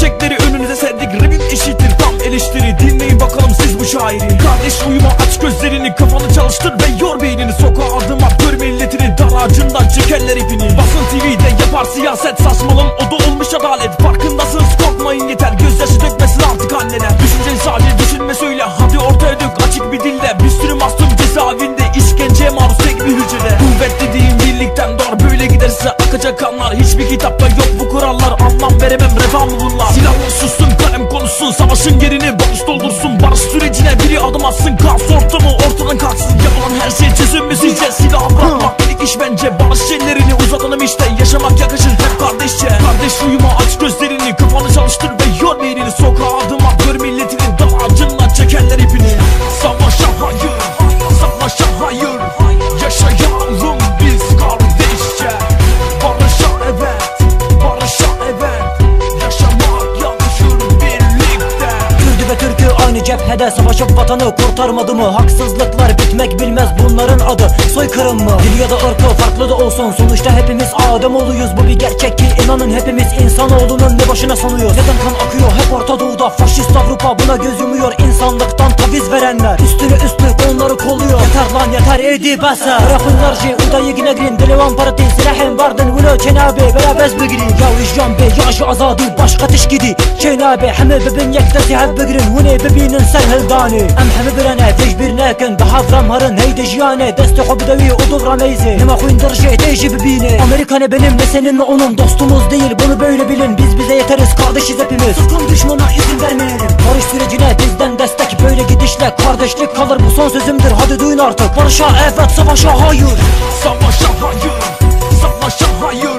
Gerçekleri önünüze serdik, rapim eşittir tam eleştiri. Dinleyin bakalım siz bu şairi. Kardeş uyuma, aç gözlerini, kafanı çalıştır ve yor beynini. Sokağa adım at, gör milletini, dar ağacından çekerler ipini. Basın TV'de yapar siyaset, saçmalım o da olmuş adalet. Farkındasınız, korkmayın yeter, gözyaşı dökmesin artık anneler. Düşünce sadece düşünme söyle, hadi ortaya dök açık bir dille. Bir sürü mahzun cezaevinde, işkenceye maruz tek bir hücrede. Kuvvet dediğim birlikten doğar, böyle giderse akacak kanlar. Hiçbir kitapta yok bu kurallar, anlam veremem, reva mı bunlar? Silahlar sussun, kalem konuşsun, savaşın yerini barış doldursun. Barış sürecine biri adım atsın, kaos ortamı ortadan kalksın. Yapılan her şey çözüm mü sizce? Silahı bırakmak ilk iş bence. Barış şeylerini uzatalım işte, yaşamak yakışır hep kardeşçe. Kardeş uyuma, aç gözlerini, kafanı çalıştır ve yor beynini. Sokağa adım at, gör milletini, dal ağacından çekerler ipini. Savaşa hayır, savaşa hayır, yaşayalım biz kardeşçe. Barışa evet, barışa evet, yaşamak yakışır birlikte. Kürdü ve Türk'ü aynı cephede savaşıp vatanı kurtarmadı mı? Haksızlıklar bitmek bilmez, bunların adı soykırım mı? Dil ya da ırkı farklı da olsun, sonuçta hepimiz Adem oluyuz. Bu bir gerçek ki inanın hepimiz insanoğlunun ne başına sanıyor. Neden kan akıyor hep Orta Doğu'da? Faşist Avrupa buna göz yumuyor, insanlıktan taviz verenler üstüne üstlük onları kolluyor. Yeter lan yeter, edi basa Rapınlarcı udayı yine girin, dilivan parati silahın vardın vulu cenabı berabez bigri. Ya vicdan be yaşı azadi başka tişkidi cenabı hemi bibin yektesi hep bigirin huni bibinin serhildani. Em hemi birene tecbir nekin daha framharın heyde jiyane desti hobidavi udur rameyzi nima kuyundarcı teyci bibini. Amerika ne benim ne senin ne onun, dostumuz değil bunu böyle bilin. Biz bize yeteriz, kardeşiz hepimiz, sakın düşmana izin vermeyelim. Barış sürecine bizden destek, böyle gidişle kardeşlik kalır, bu son sözümdür hadi duyun artık. Barışa evet, savaşa hayır. Savaşa hayır, savaşa hayır,